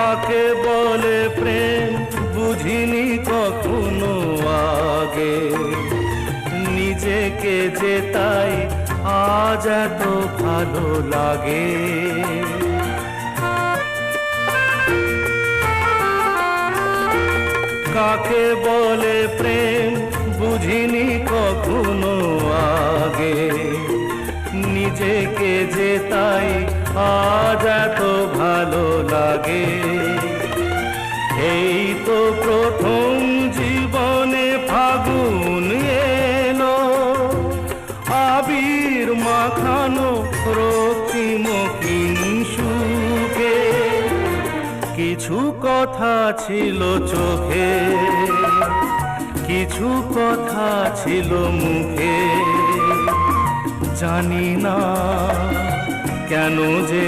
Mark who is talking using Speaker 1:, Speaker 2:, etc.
Speaker 1: কাকে বলে প্রেম বুঝিনি কখনো আগে, নিজেকে যে তাই আজ এত ভালো লাগে। কাকে বলে প্রেম বুঝিনি কখনো আগে, নিজেকে যে তাই আজ এত ভালো লাগে। এই তো প্রথম জীবনে ফাগুন এলো, আবির মাখানো রক্তিম কিংশুকে। কিছু কথা ছিল চোখে, কিছু কথা ছিল মুখে, জানি না কেন যে